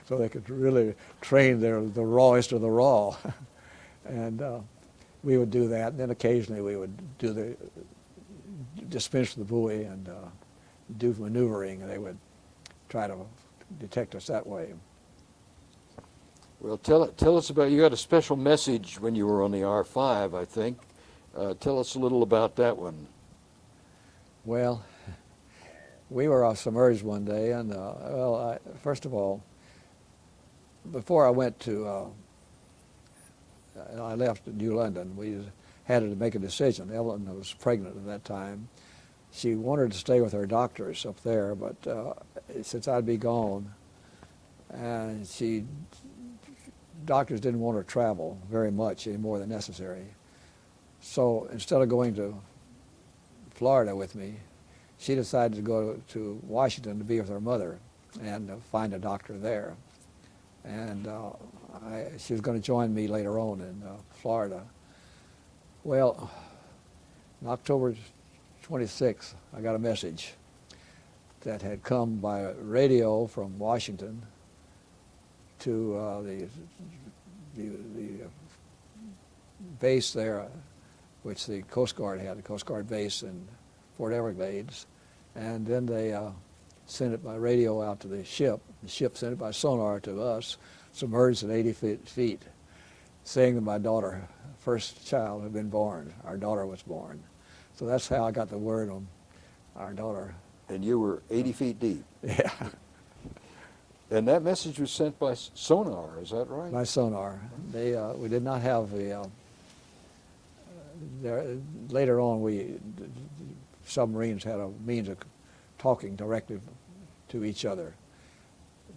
they could really train the rawest of the raw. And we would do that, and then occasionally we would do dispense the buoy and do maneuvering, and they would try to detect us that way. Well, tell us about, you got a special message when you were on the R5, I think. Tell us a little about that one. Well, we were submerged one day, and first of all, before I went to, I left New London, we had to make a decision. Evelyn was pregnant at that time. She wanted to stay with her doctors up there, but since I'd be gone, and doctors didn't want her to travel very much, any more than necessary. So instead of going to Florida with me, she decided to go to Washington to be with her mother and find a doctor there. And she was going to join me later on in Florida. Well, on October 26th, I got a message that had come by radio from Washington to the base there, which the Coast Guard had, the Coast Guard base in Fort Everglades. And then they sent it by radio out to the ship. The ship sent it by sonar to us, submerged at 80 feet, saying that my daughter, first child, had been born. Our daughter was born. So that's how I got the word on our daughter. And you were 80 feet deep. Yeah. And that message was sent by sonar, is that right? By sonar. We did not have later on, submarines had a means of talking directly to each other,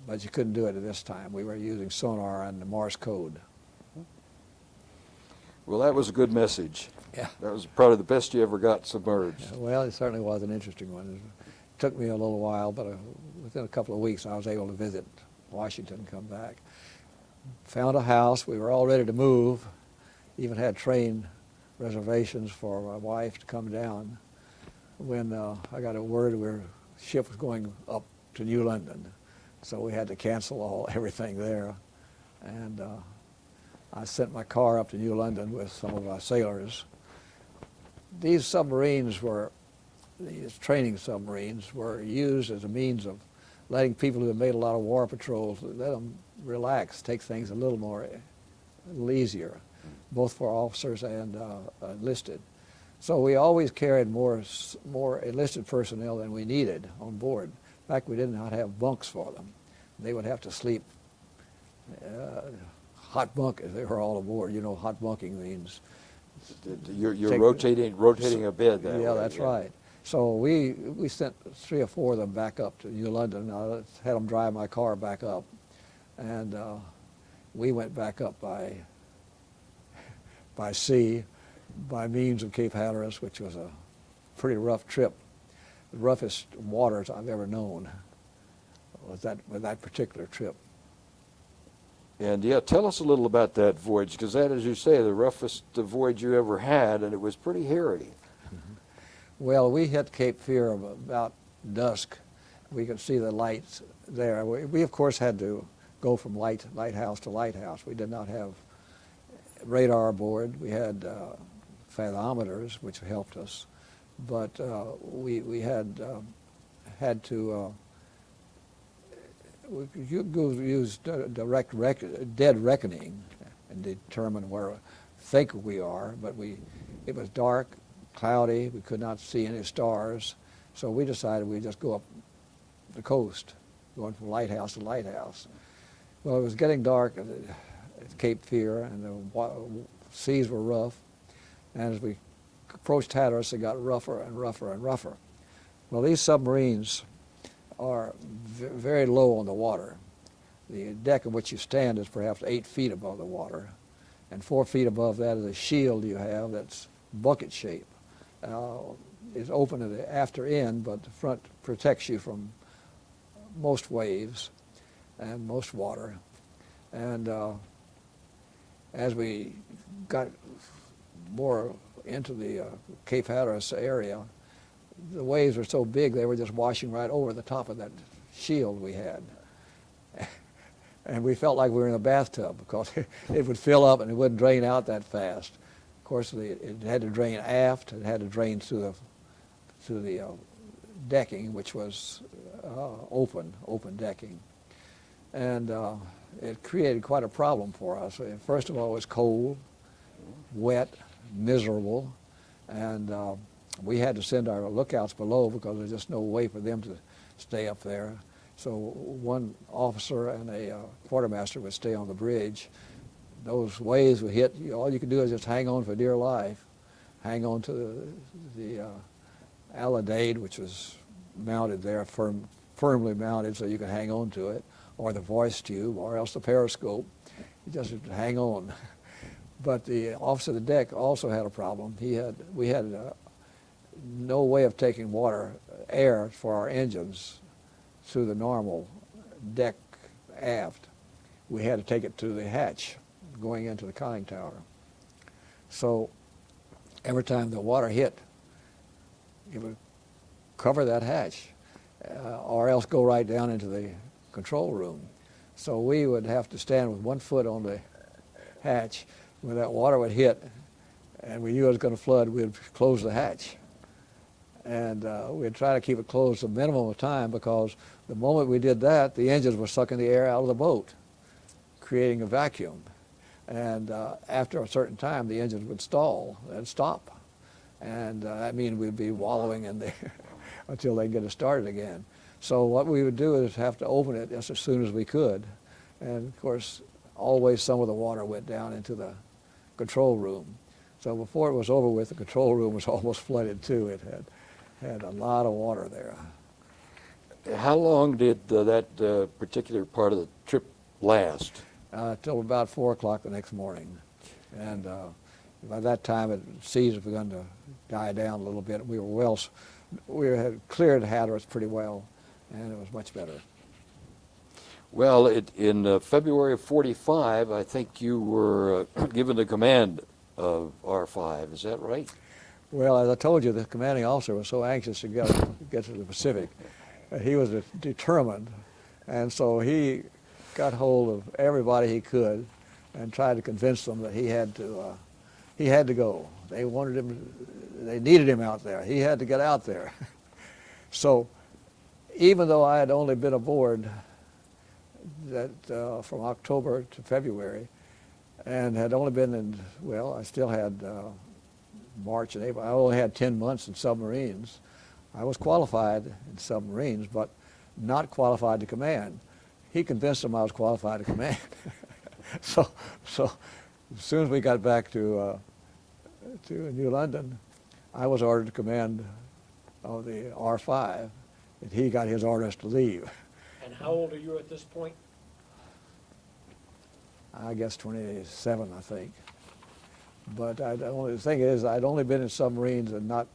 but you couldn't do it at this time. We were using sonar and the Morse code. Well, that was a good message. Yeah. That was probably the best you ever got submerged. Well, it certainly was an interesting one. It took me a little while, but within a couple of weeks I was able to visit Washington and come back. Found a house. We were all ready to move. Even had train reservations for my wife to come down when I got a word the ship was going up to New London. So we had to cancel everything there. And I sent my car up to New London with some of our sailors. These training submarines were used as a means of letting people who had made a lot of war patrols, let them relax, take things a little easier, both for officers and enlisted. So we always carried more enlisted personnel than we needed on board. In fact, we did not have bunks for them. They would have to sleep hot bunk. They were all aboard. You know, hot bunking means. You're Take- rotating a bed that Yeah, way. that's right. So we sent 3 or 4 of them back up to New London. I had them drive my car back up, and we went back up by sea, by means of Cape Hatteras, which was a pretty rough trip. The roughest waters I've ever known was that particular trip. And yeah, tell us a little about that voyage, because that, as you say, the roughest voyage you ever had, and it was pretty hairy. Well, we hit Cape Fear about dusk. We could see the lights there. We of course had to go from lighthouse to lighthouse. We did not have radar aboard. We had fathometers, which helped us, but we had to use dead reckoning and determine where think we are. But it was dark, cloudy. We could not see any stars, so we decided we'd just go up the coast, going from lighthouse to lighthouse. Well, it was getting dark at Cape Fear, and the seas were rough. And as we approached Hatteras, it got rougher and rougher and rougher. Well, these submarines are very low on the water. The deck on which you stand is perhaps 8 feet above the water, and 4 feet above that is a shield you have that's bucket shape. It's open at the after end, but the front protects you from most waves and most water. And as we got more into the Cape Hatteras area, the waves were so big they were just washing right over the top of that shield we had. And we felt like we were in a bathtub because it would fill up and it wouldn't drain out that fast. Of course, it had to drain aft. It had to drain through the decking, which was open decking. And it created quite a problem for us. First of all, it was cold, wet, miserable, and we had to send our lookouts below because there's just no way for them to stay up there. So one officer and a quartermaster would stay on the bridge. Those waves would hit. All you could do is just hang on for dear life, hang on to the alidade, which was mounted there, firmly mounted, so you could hang on to it, or the voice tube, or else the periscope. You just had to hang on. But the officer of the deck also had a problem. We had no way of taking air for our engines through the normal deck aft. We had to take it to the hatch going into the conning tower. So every time the water hit, it would cover that hatch, or else go right down into the control room. So we would have to stand with 1 foot on the hatch. When that water would hit and we knew it was going to flood, we'd close the hatch. And we'd try to keep it closed a minimum of time, because the moment we did that, the engines were sucking the air out of the boat, creating a vacuum. And after a certain time, the engines would stall and stop. And that means we'd be wallowing in there until they get it started again. So what we would do is have to open it just as soon as we could. And of course, always some of the water went down into the control room. So before it was over with, the control room was almost flooded too. It had a lot of water there. How long did that particular part of the trip last? Till about 4 o'clock the next morning. And by that time, the seas had begun to die down a little bit. We had cleared Hatteras pretty well, and it was much better. Well, in February of '45, I think you were given the command of R5. Is that right? Well, as I told you, the commanding officer was so anxious to get to the Pacific. He was determined, and so he got hold of everybody he could and tried to convince them that he had to go. They wanted him, they needed him out there. He had to get out there. So even though I had only been aboard from October to February, and had only been I still had March and April. I only had 10 months in submarines. I was qualified in submarines, but not qualified to command. He convinced them I was qualified to command. so as soon as we got back to New London, I was ordered to command of the R5, and he got his orders to leave. And how old are you at this point? I guess 27, I think. But the thing is, I'd only been in submarines and not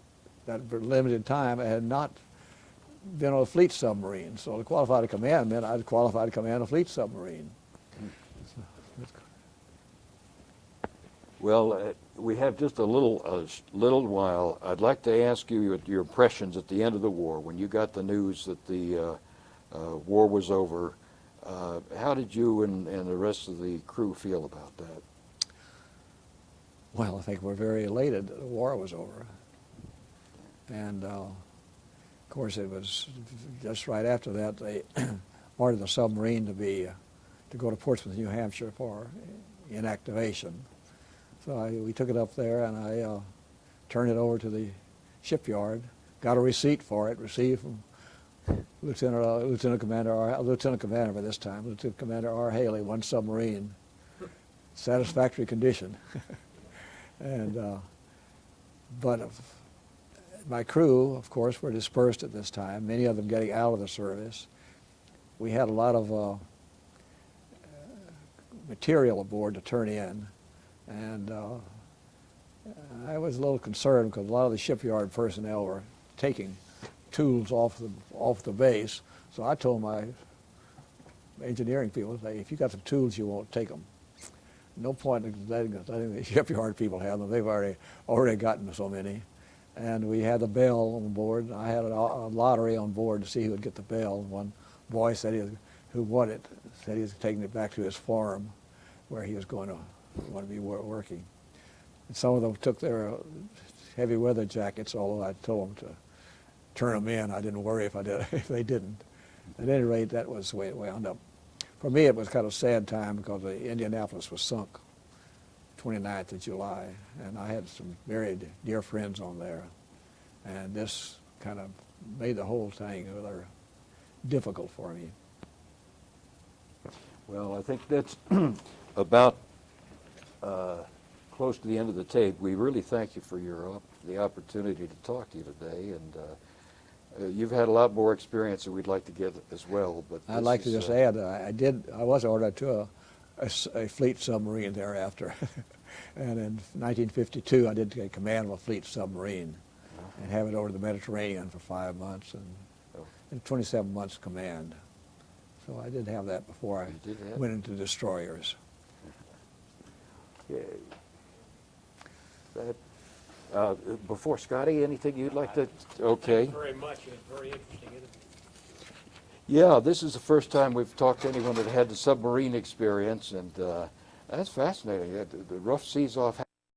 that for limited time. I had not been on a fleet submarine. So to qualify to command meant I'd qualify to command a fleet submarine. Well, we have just a little while. I'd like to ask you your impressions at the end of the war, when you got the news that the war was over. How did you and the rest of the crew feel about that? Well, I think we're very elated that the war was over. And of course, it was just right after that they ordered the submarine to go to Portsmouth, New Hampshire for inactivation. So we took it up there, and I turned it over to the shipyard, got a receipt for it, received from Lieutenant Commander by this time, Lieutenant Commander R. Haley, one submarine, satisfactory condition. And but my crew, of course, were dispersed at this time, many of them getting out of the service. We had a lot of material aboard to turn in, and I was a little concerned because a lot of the shipyard personnel were taking tools off the base. So I told my engineering people, if you got some tools, you won't take them. No point in letting the shipyard people have them. They've already gotten so many. And we had the bell on board. I had a lottery on board to see who would get the bell. One boy said who won it said he was taking it back to his farm where he was going to be working. And some of them took their heavy weather jackets, although I told them to turn them in. I didn't worry if they didn't. At any rate, that was the way it wound up. For me, it was kind of a sad time because the Indianapolis was sunk 29th of July, and I had some very dear friends on there, and this kind of made the whole thing rather difficult for me. Well, I think that's about close to the end of the tape. We really thank you for the opportunity to talk to you today, and you've had a lot more experience that we'd like to get as well. But I'd like to just add, I was ordered to a fleet submarine thereafter, and in 1952 I did take command of a fleet submarine and have it over the Mediterranean for 5 months and 27 months command. So I did have that before I went into destroyers. Okay. Before Scotty, anything you'd like to? Okay. Thank you very much. It was very interesting, isn't it? Yeah, this is the first time we've talked to anyone that had the submarine experience, and that's fascinating. The rough seas off